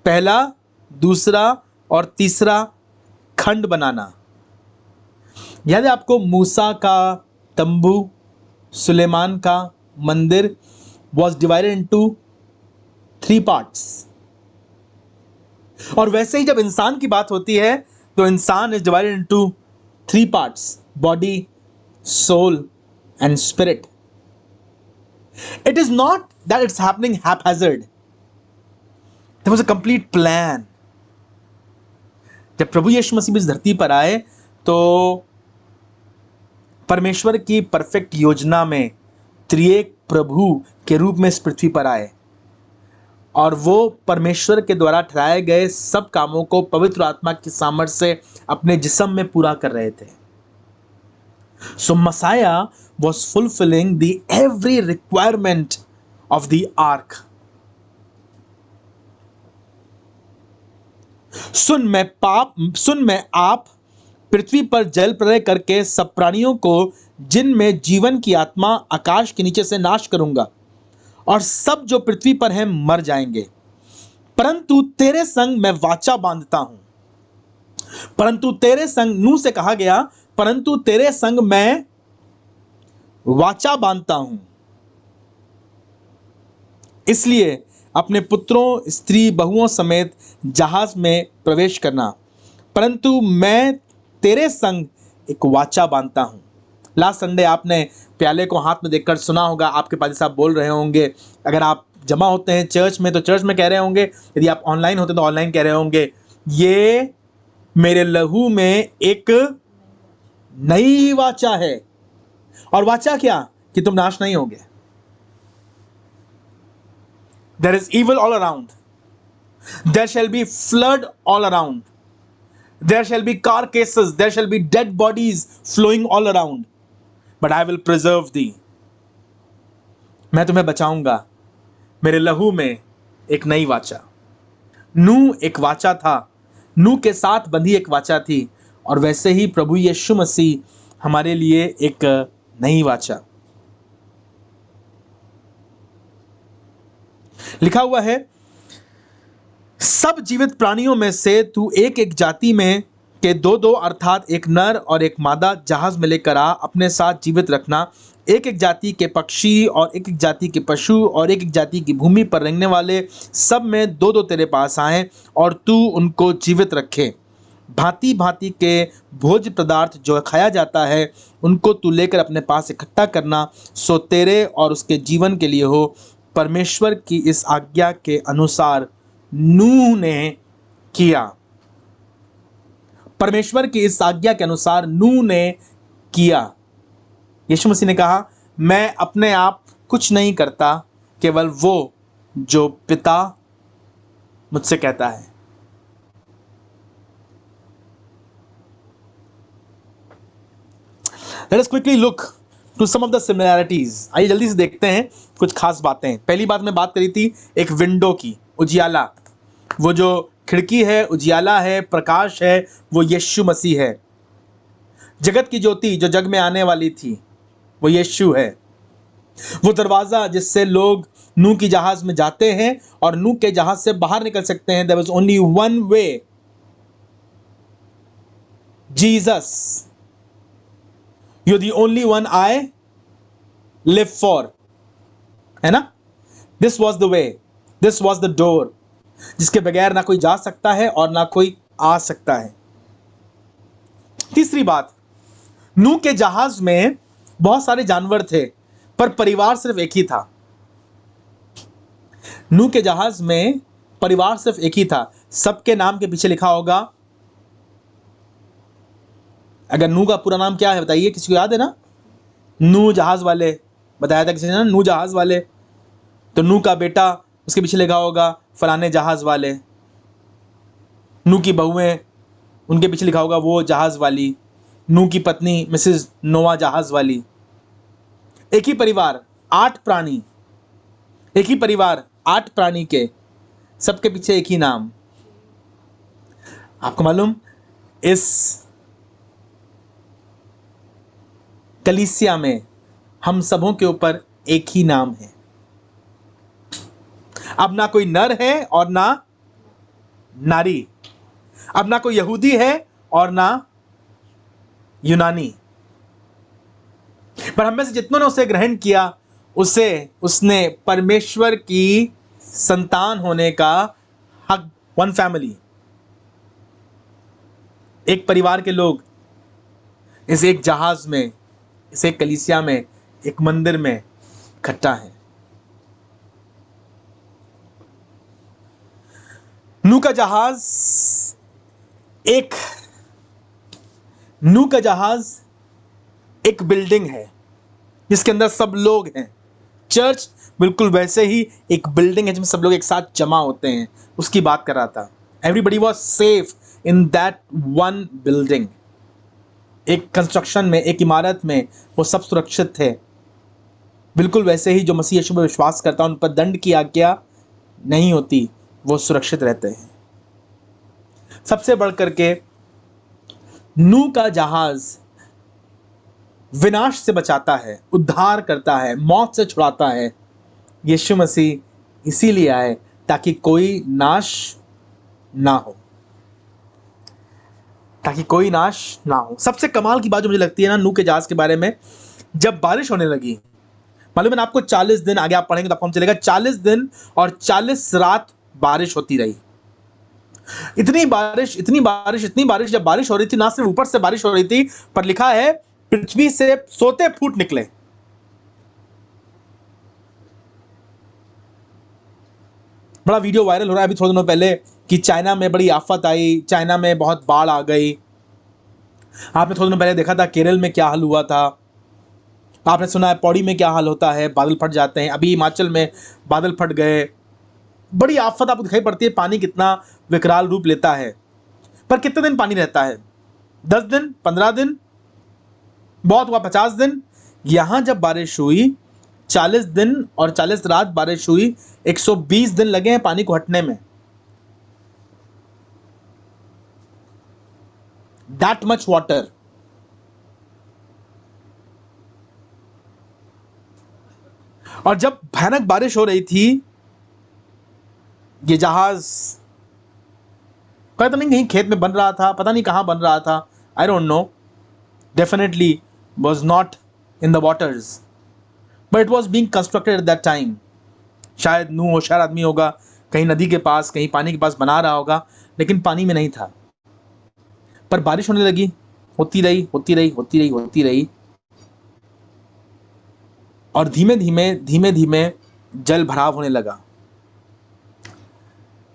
पहला, दूसरा और तीसरा खंड बनाना। याद है आपको? मूसा का तंबू, सुलेमान का मंदिर was divided into 3 parts। और वैसे ही जब इंसान की बात होती है तो इंसान is divided into 3 parts: body, soul and spirit. It is not that it's happening haphazard. There was a complete plan. जब प्रभु यीशु मसीह इस धरती पर आए तो परमेश्वर की परफेक्ट योजना में त्रिएक प्रभु के रूप में इस पृथ्वी पर आए और वो परमेश्वर के द्वारा ठहराए गए सब कामों को पवित्र आत्मा की सामर्थ्य से अपने जिस्म में पूरा कर रहे थे। So Messiah was fulfilling the every requirement of the ark. सुन मैं आप पृथ्वी पर जल प्रलय करके सब प्राणियों को जिनमें जीवन की आत्मा आकाश के नीचे से नाश करूंगा और सब जो पृथ्वी पर हैं मर जाएंगे। परंतु तेरे संग मैं वाचा बांधता हूं। परंतु तेरे संग, नूह से कहा गया, परंतु तेरे संग मैं वाचा बांधता हूं, इसलिए अपने पुत्रों, स्त्री, बहुओं समेत जहाज में प्रवेश करना। परंतु मैं तेरे संग एक वाचा बांधता हूं। लास्ट संडे आपने प्याले को हाथ में देखकर सुना होगा, आपके पादी साहब बोल रहे होंगे। अगर आप जमा होते हैं चर्च में तो चर्च में कह रहे होंगे, यदि आप ऑनलाइन होते तो ऑनलाइन कह रहे होंगे, ये मेरे लहू में एक नई वाचा है। और वाचा क्या? कि तुम नाश नहीं होगे। There is evil all around. There shall be flood all around. There shall be carcasses, there shall be dead bodies flowing all around. But I will preserve thee. मैं तुम्हें बचाऊंगा, मेरे लहू में एक नई वाचा। नूह एक वाचा था नूह के साथ बंधी एक वाचा थी, और वैसे ही प्रभु यीशु मसीह हमारे लिए एक नई वाचा। लिखा हुआ है, सब जीवित प्राणियों में से तू एक एक जाति में के दो दो अर्थात एक नर और एक मादा जहाज में लेकर आ, अपने साथ जीवित रखना। एक एक जाति के पक्षी और एक एक जाति के पशु और एक एक जाति की भूमि पर रेंगने वाले सब में दो दो तेरे पास आए, और तू उनको जीवित रखे। भांति भांति के भोज्य पदार्थ जो खाया जाता है उनको तू लेकर अपने पास इकट्ठा करना, सो तेरे और उसके जीवन के लिए हो। परमेश्वर की इस आज्ञा के अनुसार नूह ने किया। परमेश्वर की इस आज्ञा के अनुसार नूह ने किया। यीशु मसीह ने कहा, मैं अपने आप कुछ नहीं करता, केवल वो जो पिता मुझसे कहता है। Let us quickly look to some of the similarities. आइए जल्दी से देखते हैं कुछ खास बातें। पहली बात मैं बात करी थी एक विंडो की, उजियाला। वो जो खिड़की है, उजियाला है, प्रकाश है, वो यीशु मसीह है। जगत की ज्योति जो जग में आने वाली थी, वो यीशु है। वो दरवाजा जिससे लोग नूह की जहाज में जाते हैं और नूह के जहाज से बाहर निकल सकते हैं। There was only one way, Jesus. You're the only one I live for, है ना? This was the way, this was the door, जिसके बगैर ना कोई जा सकता है और ना कोई आ सकता है। तीसरी बात, नूह के जहाज में बहुत सारे जानवर थे, पर परिवार सिर्फ एक ही था। नूह के जहाज में परिवार सिर्फ एक ही था। सबके नाम के पीछे लिखा होगा, अगर नूह का पूरा नाम क्या है बताइए, किसी को याद है ना? नूह जहाज वाले, बताया था किसी ने ना, नूह जहाज वाले। तो नूह का बेटा, उसके पीछे लिखा होगा फलाने जहाज वाले। नूह की बहुएं, उनके पीछे लिखा होगा वो जहाज वाली। नूह की पत्नी मिसेस नोआ जहाज वाली। एक ही परिवार, 8 प्राणी, एक ही परिवार, 8 प्राणी के, सबके पीछे एक ही नाम। आपको मालूम, इस कलीसिया में हम सबों के ऊपर एक ही नाम है। अब ना कोई नर है और ना नारी, अब ना कोई यहूदी है और ना यूनानी, पर हम में से जितनों ने उसे ग्रहण किया, उसने परमेश्वर की संतान होने का हक, वन फैमिली, एक परिवार के लोग इस एक जहाज में, इस एक कलीसिया में, एक मंदिर में इकट्ठा है। नूह का जहाज एक बिल्डिंग है जिसके अंदर सब लोग हैं। चर्च बिल्कुल वैसे ही एक बिल्डिंग है जिसमें सब लोग एक साथ जमा होते हैं, उसकी बात कर रहा था। Everybody was safe in that one building. एक कंस्ट्रक्शन में, एक इमारत में वो सब सुरक्षित थे। बिल्कुल वैसे ही जो मसीह यीशु पर विश्वास करता है, उन पर दंड की आज्ञा नहीं होती, वो सुरक्षित रहते हैं। सबसे बढ़कर के नूह का जहाज विनाश से बचाता है, उद्धार करता है, मौत से छुड़ाता है। यीशु मसीह इसीलिए आए ताकि कोई नाश ना हो, ताकि कोई नाश ना हो। सबसे कमाल की बात जो मुझे लगती है ना नूह के जहाज के बारे में, जब बारिश होने लगी, मालूम है आपको, 40 दिन, आगे आप पढ़ेंगे तो आपको चलेगा, 40 दिन और 40 रात बारिश होती रही। इतनी बारिश, जब बारिश हो रही थी, ना सिर्फ ऊपर से बारिश हो रही थी, पर लिखा है पृथ्वी से सोते फूट निकले। बड़ा वीडियो वायरल हो रहा है अभी थोड़े दिनों पहले कि चाइना में बड़ी आफत आई, चाइना में बहुत बाढ़ आ गई। आपने थोड़े दिनों पहले देखा था केरल में क्या हाल हुआ था। आपने सुना है पौड़ी में क्या हाल होता है, बादल फट जाते हैं। अभी हिमाचल में बादल फट गए। बड़ी आफत आपको दिखाई पड़ती है, पानी कितना विकराल रूप लेता है। पर कितने दिन पानी रहता है? 10 दिन, 15 दिन, बहुत हुआ 50 दिन। यहां जब बारिश हुई, 40 दिन और 40 रात बारिश हुई, 120 दिन लगे हैं पानी को हटने में। That much water. और जब भयानक बारिश हो रही थी, ये जहाज पता नहीं कहीं खेत में बन रहा था, पता नहीं कहां बन रहा था, I don't know, definitely was not in the waters, but it was being constructed at that time. शायद नूह होशियार आदमी होगा, कहीं नदी के पास, कहीं पानी के पास बना रहा होगा, लेकिन पानी में नहीं था। पर बारिश होने लगी, होती रही होती रही होती रही होती रही, और धीमे धीमे धीमे धीमे जल भराव होने लगा।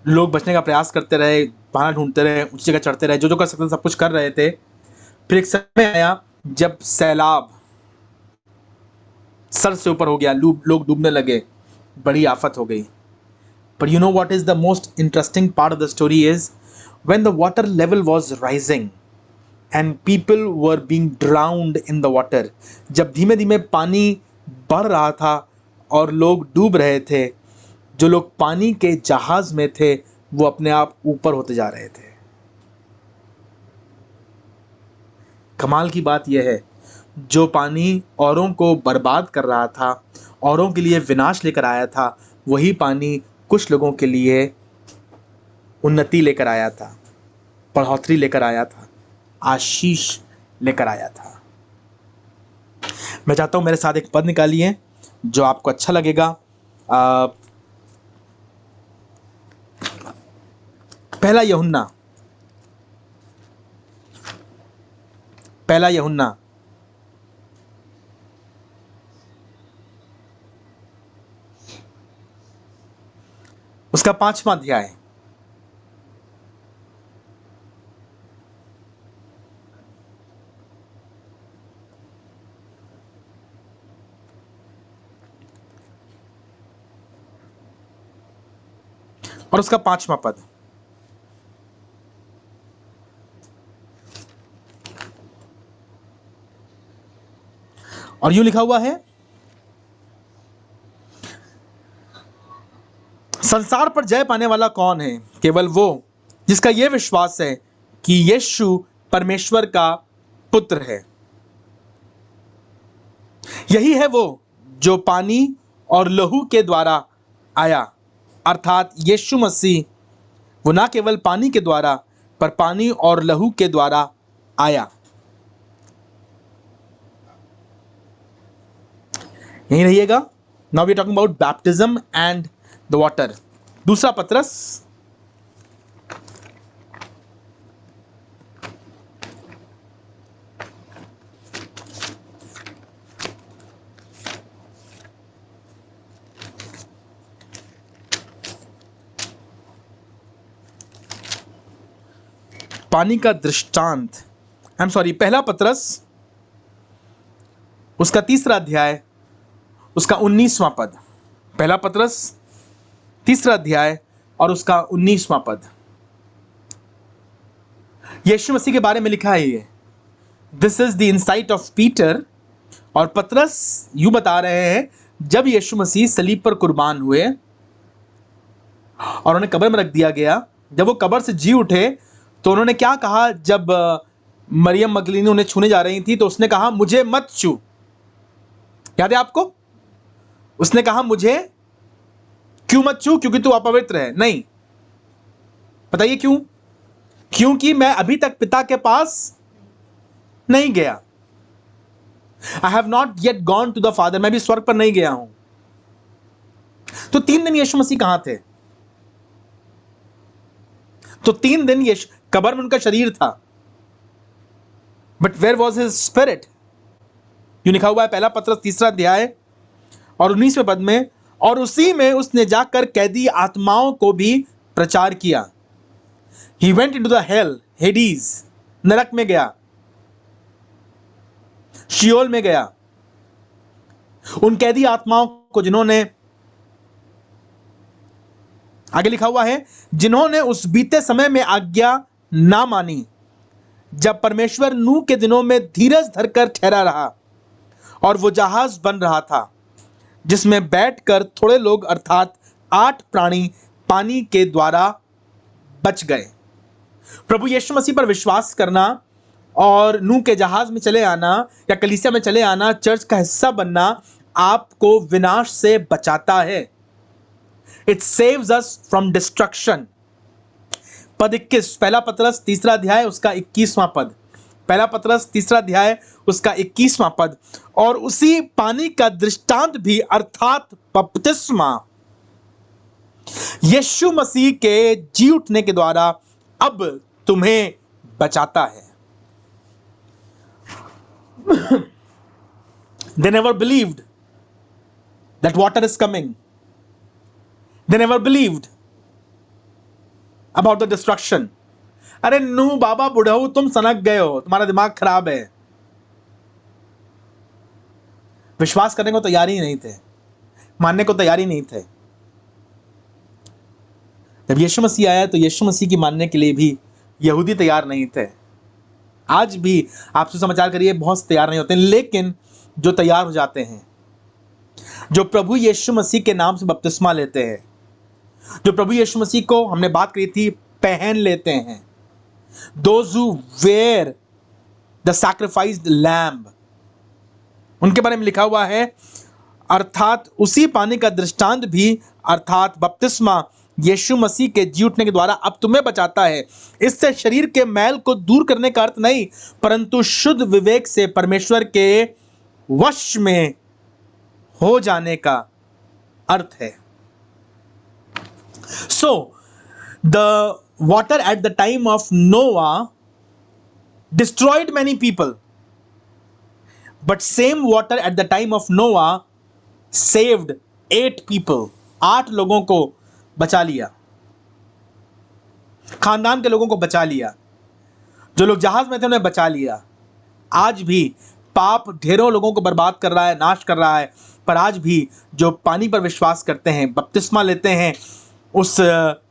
लोग बचने का प्रयास करते रहे, बहाना ढूंढते रहे, ऊंची जगह चढ़ते रहे, जो जो कर सकते थे सब कुछ कर रहे थे। फिर एक समय आया जब सैलाब सर से ऊपर हो गया, लोग डूबने लगे, बड़ी आफत हो गई। But you know what is the most interesting part of the story is when the water level was rising and people were being drowned in the water. जब धीमे धीमे पानी बढ़ रहा था और लोग डूब रहे थे, जो लोग पानी के जहाज में थे वो अपने आप ऊपर होते जा रहे थे। कमाल की बात यह है, जो पानी औरों को बर्बाद कर रहा था, औरों के लिए विनाश लेकर आया था, वही पानी कुछ लोगों के लिए उन्नति लेकर आया था, बढ़ोतरी लेकर आया था, आशीष लेकर आया था। मैं चाहता हूं मेरे साथ एक पद निकालिए जो आपको अच्छा लगेगा। पहला यूहन्ना उसका 5वां अध्याय। और उसका 5वां पद। और यूं लिखा हुआ है, संसार पर जय पाने वाला कौन है? केवल वो जिसका यह विश्वास है कि यीशु परमेश्वर का पुत्र है। यही है वो जो पानी और लहू के द्वारा आया, अर्थात यीशु मसीह, वो ना केवल पानी के द्वारा पर पानी और लहू के द्वारा आया। यहीं रहिएगा। Now we are talking about baptism and the water. दूसरा पत्रस पानी का दृष्टांत, पहला पत्रस उसका 3रा अध्याय, उसका 19वां पद। पहला पत्रस 3रा अध्याय और उसका 19वां पद। यीशु मसीह के बारे में लिखा है ये, this is the insight of Peter. और पत्रस यूं बता रहे हैं, जब यीशु मसीह सलीब पर कुर्बान हुए और उन्हें कब्र में रख दिया गया, जब वो कब्र से जी उठे तो उन्होंने क्या कहा? जब मरियम मगदलीनी उन्हें छूने जा रही थी तो उसने कहा, मुझे मत छू। याद है आपको? उसने कहा, मुझे क्यों मत छू? क्योंकि तू अपवित्र है। नहीं, बताइए क्यों? क्योंकि मैं अभी तक पिता के पास नहीं गया। I have not yet gone to the father, मैं भी स्वर्ग पर नहीं गया हूं। तो 3 दिन यीशु मसीह कहां थे? तो 3 दिन यीशु कब्र में, उनका शरीर था, but where was his spirit? यूं लिखा हुआ है, पहला पत्रस 3रा अध्याय और 19वें पद में, और उसी में उसने जाकर कैदी आत्माओं को भी प्रचार किया। He went into the hell, Hades, नरक में गया, शियोल में गया। उन कैदी आत्माओं को जिन्होंने, आगे लिखा हुआ है, जिन्होंने उस बीते समय में आज्ञा ना मानी, जब परमेश्वर नूह के दिनों में धीरज धरकर ठहरा रहा और वो जहाज बन रहा था जिसमें बैठकर थोड़े लोग अर्थात 8 प्राणी पानी के द्वारा बच गए। प्रभु यीशु मसीह पर विश्वास करना और नूह के जहाज में चले आना या कलीसिया में चले आना, चर्च का हिस्सा बनना आपको विनाश से बचाता है। It saves us from destruction. पद 21, पहला पतरस तीसरा अध्याय उसका 21वां पद, पहला पतरस तीसरा अध्याय उसका 21वां पद। और उसी पानी का दृष्टांत भी अर्थात बपतिस्मा यीशु मसीह के जी उठने के द्वारा अब तुम्हें बचाता है। They never believed that water is coming. They never believed about the destruction. अरे नूह बाबा बुढ़ऊ, तुम सनक गए हो, तुम्हारा दिमाग खराब है। विश्वास करने को तैयार ही नहीं थे, मानने को तैयार ही नहीं थे। जब यीशु मसीह आया तो यीशु मसीह की मानने के लिए भी यहूदी तैयार नहीं थे। आज भी आप सुसमाचार करिए, बहुत से तैयार नहीं होते, लेकिन जो तैयार हो जाते हैं, जो प्रभु यीशु मसीह के नाम से बपतिस्मा लेते हैं, जो प्रभु यीशु मसीह को हमने बात करी थी पहन लेते हैं, those who wear the sacrificed lamb, उनके बारे में लिखा हुआ है अर्थात उसी पानी का दृष्टांत भी अर्थात बपतिस्मा यीशु मसीह के जी उठने के द्वारा अब तुम्हें बचाता है। इससे शरीर के मैल को दूर करने का अर्थ नहीं, परंतु शुद्ध विवेक से परमेश्वर के वश में हो जाने का अर्थ है। So the water at the time of Noah destroyed many people, but same water at the time of Noah saved 8 people. 8 लोगों को बचा लिया, खानदान के लोगों को बचा लिया, जो लोग जहाज में थे उन्हें बचा लिया। आज भी पाप ढेरों लोगों को बर्बाद कर रहा है, नाश कर रहा है, पर आज भी जो पानी पर विश्वास करते हैं, बपतिस्मा लेते हैं, उस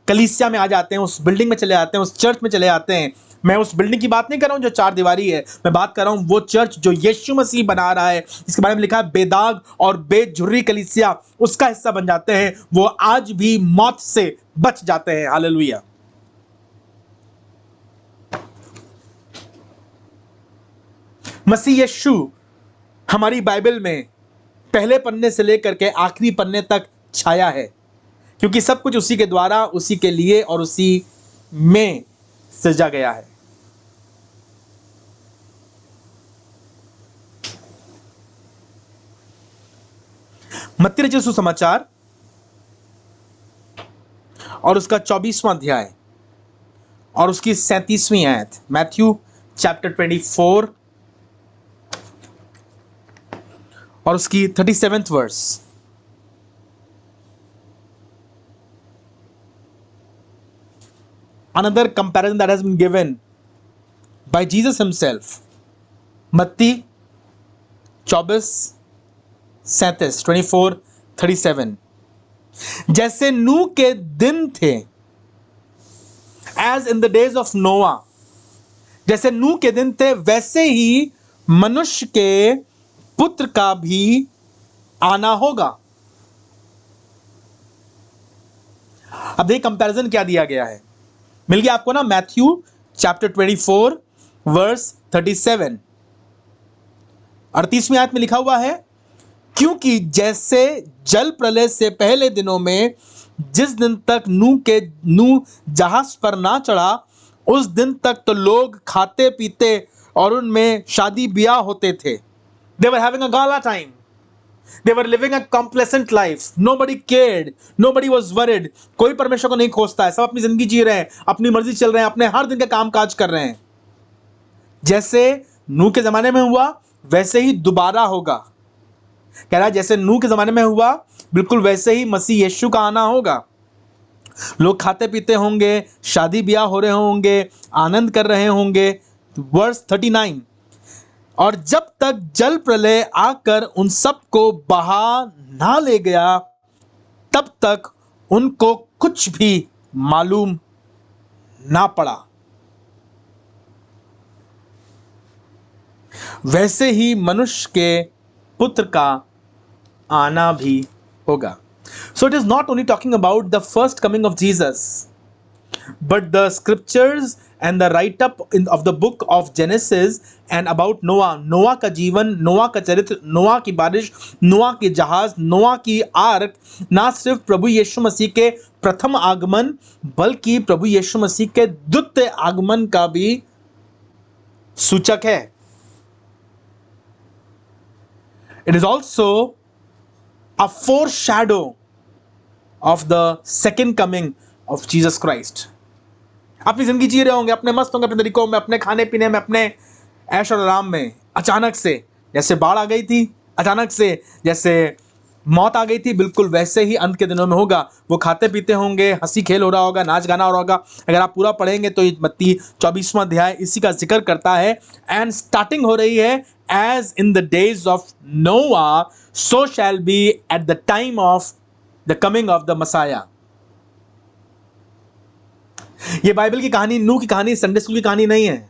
कलीसिया में आ जाते हैं, उस बिल्डिंग में चले आते हैं, उस चर्च में चले आते हैं। मैं उस बिल्डिंग की बात नहीं कर रहा हूं जो 4 दीवारी है, मैं बात कर रहा हूं वो चर्च जो यीशु मसीह बना रहा है, जिसके बारे में लिखा है बेदाग और बेझुर्री कलीसिया, उसका हिस्सा बन जाते हैं। वो आज भी मौत से बच जाते हैं। हालेलुया। मसीह यीशु हमारी बाइबल में पहले पन्ने से लेकर के आखिरी पन्ने तक छाया है, क्योंकि सब कुछ उसी के द्वारा, उसी के लिए और उसी में सजा गया है। मत्ती रचित सुसमाचार और उसका 24वां अध्याय और उसकी 37वीं आयत, मैथ्यू चैप्टर 24 और उसकी 37th verse. Another comparison that has been given by Jesus himself. मत्ती 24:37 जैसे नूह के दिन थे, as in the days of Noah, जैसे नूह के दिन थे वैसे ही मनुष्य के पुत्र का भी आना होगा। अब देखिए कंपैरिजन क्या दिया गया है, मिल गया आपको ना, मैथ्यू चैप्टर 24 वर्स 37। 38वीं आयत में लिखा हुआ है, क्योंकि जैसे जल प्रलय से पहले दिनों में जिस दिन तक नूह जहाज पर ना चढ़ा, उस दिन तक तो लोग खाते पीते और उनमें शादी ब्याह होते थे। They were having a gala time. They were living a complacent life. Nobody cared. Nobody was worried. कोई परमेश्वर को नहीं खोजता है, सब अपनी जिंदगी जी रहे हैं, अपनी मर्जी चल रहे हैं, अपने हर दिन का काम काज कर रहे हैं। जैसे नूह के जमाने में हुआ वैसे ही दोबारा होगा। कह रहा है जैसे नूह के जमाने में हुआ बिल्कुल वैसे ही मसीह यीशु का आना होगा। लोग खाते पीते होंगे, शादी ब्याह हो रहे होंगे, आनंद कर रहे होंगे। वर्स 39, और जब तक जल प्रलय आकर उन सबको बहा ना ले गया, तब तक उनको कुछ भी मालूम ना पड़ा। वैसे ही मनुष्य के पुत्र का आना भी होगा। So it is not only talking about the first coming of Jesus, But the scriptures and the write-up of the book of Genesis and about Noah, नोआ का जीवन, नोआ का चरित्र, नोआ की बारिश, नोआ की जहाज, नोआ की आर्क ना सिर्फ प्रभु यीशु मसीह के प्रथम आगमन बल्कि प्रभु यीशु मसीह के द्वितीय आगमन का भी सूचक है. It is also a foreshadow of the second coming of Jesus Christ. अपनी जिंदगी जी रहे होंगे, अपने मस्त होंगे, अपने तरीकों में, अपने खाने पीने में, अपने ऐश और आराम में, अचानक से जैसे बाढ़ आ गई थी, अचानक से जैसे मौत आ गई थी, बिल्कुल वैसे ही अंत के दिनों में होगा. वो खाते पीते होंगे, हंसी खेल हो रहा होगा, नाच गाना हो रहा होगा. अगर आप पूरा पढ़ेंगे तो मत्ती 24वां अध्याय इसी का जिक्र करता है. एंड स्टार्टिंग हो रही है, as in the days of Noah so shall be at the time of the coming of the Messiah. ये बाइबल की कहानी, नूह की कहानी संडे स्कूल की कहानी नहीं है.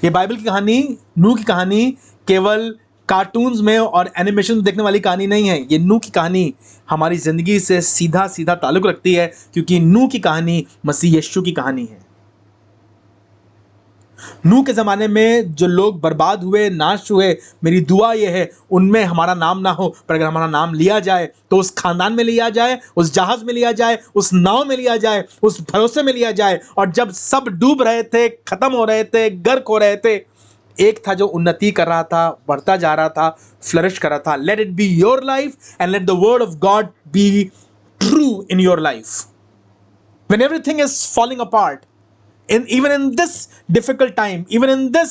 ये बाइबल की कहानी, नूह की कहानी केवल कार्टून्स में और एनिमेशन में देखने वाली कहानी नहीं है. ये नूह की कहानी हमारी जिंदगी से सीधा सीधा ताल्लुक रखती है, क्योंकि नूह की कहानी मसीह यीशु की कहानी है. नूह के ज़माने में जो लोग बर्बाद हुए, नाश हुए, मेरी दुआ यह है उनमें हमारा नाम ना हो, पर अगर हमारा नाम लिया जाए तो उस खानदान में लिया जाए, उस जहाज में लिया जाए, उस नाव में लिया जाए, उस भरोसे में लिया जाए. और जब सब डूब रहे थे, खत्म हो रहे थे, गर्क हो रहे थे, एक था जो उन्नति कर रहा था, बढ़ता जा रहा था, फ्लरिश कर रहा था. Let it be your life and let the word of God be true in your life. When everything is falling apart, even in this difficult time, even in this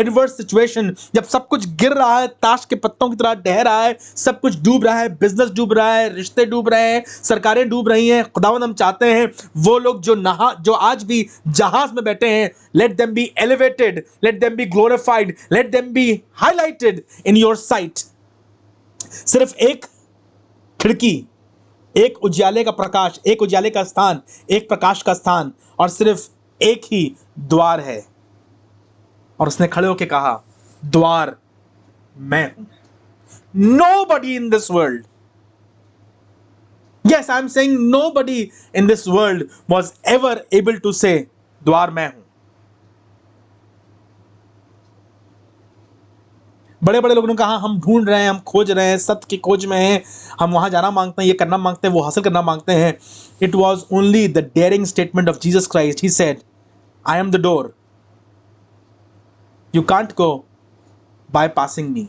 adverse situation, जब सब कुछ गिर रहा है, ताश के पत्तों की तरह ढह रहा है, सब कुछ डूब रहा है, बिजनेस डूब रहा है, रिश्ते डूब रहे हैं, सरकारें डूब रही हैं, खुदावंद हम चाहते हैं वो लोग जो आज भी जहाज में बैठे हैं, let them be elevated, let them be glorified, let them be highlighted in your sight. सिर्फ एक खिड़की, एक उजाले का प्रकाश, एक उजाले का स्थान, एक प्रकाश का स्थान, और सिर्फ एक ही द्वार है. और उसने खड़े होकर कहा, द्वार मैं हूं. Nobody in this world, yes, I'm saying nobody in this world was ever able to say, द्वार मैं हूं. बड़े बड़े लोगों ने कहा, हम ढूंढ रहे हैं, हम खोज रहे हैं, सत्य की खोज में हैं, हम वहां जाना मांगते हैं, ये करना मांगते हैं, वो हासिल करना मांगते हैं. It was only the daring statement of Jesus Christ. He said, I am the door. You can't go bypassing me.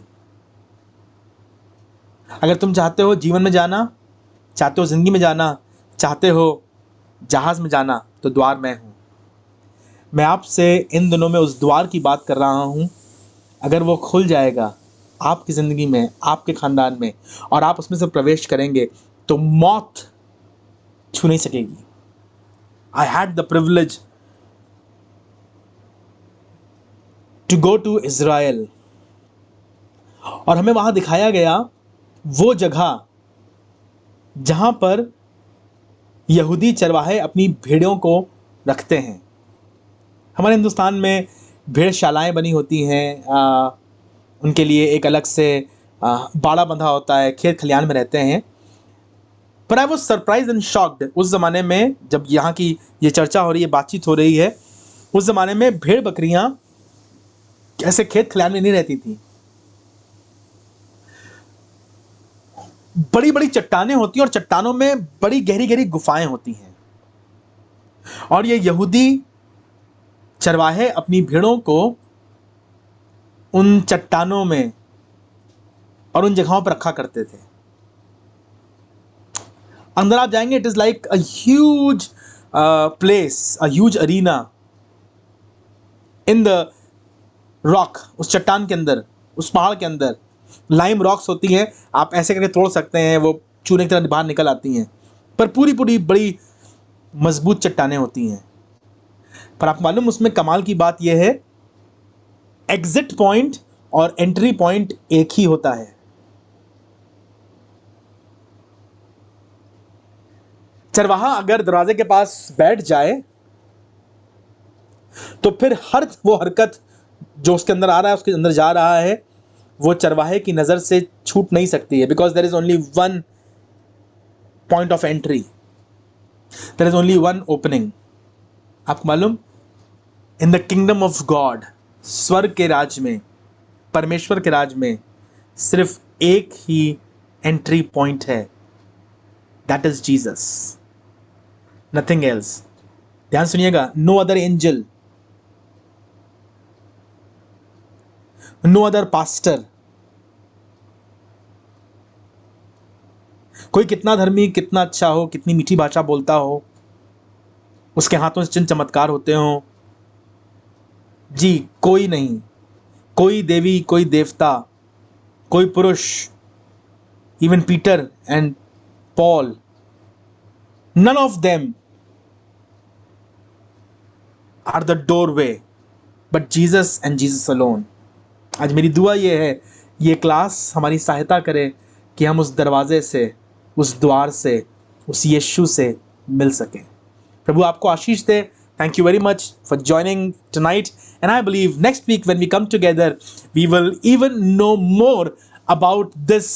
अगर तुम चाहते हो जीवन में जाना, चाहते हो जिंदगी में जाना, चाहते हो जहाज में जाना, तो द्वार मैं हूं. मैं आपसे इन दिनों में उस द्वार की बात कर रहा हूं. अगर वो खुल जाएगा आपकी ज़िंदगी में, आपके ख़ानदान में, और आप उसमें से प्रवेश करेंगे, तो मौत छू नहीं सकेगी. I had the privilege to go to Israel, और हमें वहाँ दिखाया गया वो जगह जहाँ पर यहूदी चरवाहे अपनी भेड़ों को रखते हैं. हमारे हिंदुस्तान में भेड़शालाएं बनी होती हैं, उनके लिए एक अलग से बाड़ा बंधा होता है, खेत खलियान में रहते हैं. पर I was surprise and shocked. उस ज़माने में जब यहाँ की ये चर्चा हो रही है, बातचीत हो रही है, उस ज़माने में भेड़ बकरियाँ ऐसे खेत खलियान में नहीं रहती थी. बड़ी बड़ी चट्टानें होती हैं, और चट्टानों में बड़ी गहरी गहरी गुफाएं होती हैं. और ये यहूदी चरवाहे अपनी भेड़ों को उन चट्टानों में और उन जगहों पर रखा करते थे. अंदर आप जाएंगे, it is like a huge place, a huge arena in the rock. उस चट्टान के अंदर, उस पहाड़ के अंदर लाइम रॉक्स होती हैं, आप ऐसे करके तोड़ सकते हैं, वो चूने की तरह बाहर निकल आती हैं, पर पूरी पूरी बड़ी मजबूत चट्टानें होती हैं. पर आप मालूम, उसमें कमाल की बात यह है, एग्जिट पॉइंट और एंट्री पॉइंट एक ही होता है. चरवाहा अगर दरवाजे के पास बैठ जाए तो फिर हर वो हरकत जो उसके अंदर आ रहा है, उसके अंदर जा रहा है, वो चरवाहे की नजर से छूट नहीं सकती है, because there is only one point of entry. There is only one opening. आपको मालूम, in the kingdom of God, स्वर्ग के राज में, परमेश्वर के राज में सिर्फ एक ही एंट्री पॉइंट है, that is Jesus, nothing else. ध्यान सुनिएगा, no other angel, no other pastor. कोई कितना धर्मी, कितना अच्छा हो, कितनी मीठी भाषा बोलता हो, उसके हाथों से चिन्ह चमत्कार होते हो, जी कोई नहीं, कोई देवी, कोई देवता, कोई पुरुष, even Peter and Paul, none of them are the doorway but Jesus and Jesus alone। आज मेरी दुआ ये है, ये क्लास हमारी सहायता करे कि हम उस दरवाजे से, उस द्वार से, उस यीशु से मिल सकें। प्रभु आपको आशीष दे। Thank you very much for joining tonight, and I believe next week when we come together we will even know more about this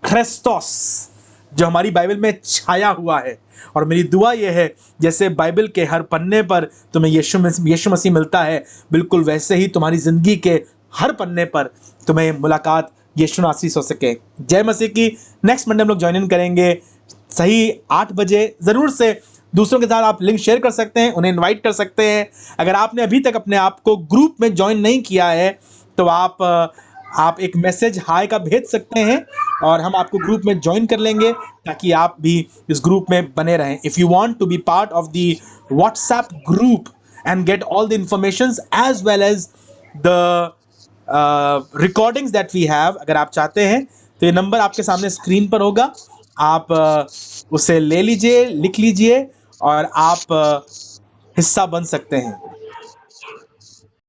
Christos जो हमारी बाइबल में छाया हुआ है। और मेरी दुआ यह है, जैसे बाइबल के हर पन्ने पर तुम्हें यीशु मसीह मिलता है, बिल्कुल वैसे ही तुम्हारी ज़िंदगी के हर पन्ने पर तुम्हें मुलाकात यीशु नासीस हो सके। जय मसीह की। नेक्स्ट मंडे हम लोग ज्वाइन इन करेंगे सही 8 बजे। ज़रूर से दूसरों के साथ आप लिंक शेयर कर सकते हैं, उन्हें इनवाइट कर सकते हैं। अगर आपने अभी तक अपने आप को ग्रुप में ज्वाइन नहीं किया है तो आप एक मैसेज हाय का भेज सकते हैं और हम आपको ग्रुप में ज्वाइन कर लेंगे ताकि आप भी इस ग्रुप में बने रहें। If you want to be part of the WhatsApp group and get all the informations as well as the recordings that we have, अगर आप चाहते हैं तो ये नंबर आपके सामने स्क्रीन पर होगा, आप उसे ले लीजिए, लिख लीजिए और आप हिस्सा बन सकते हैं।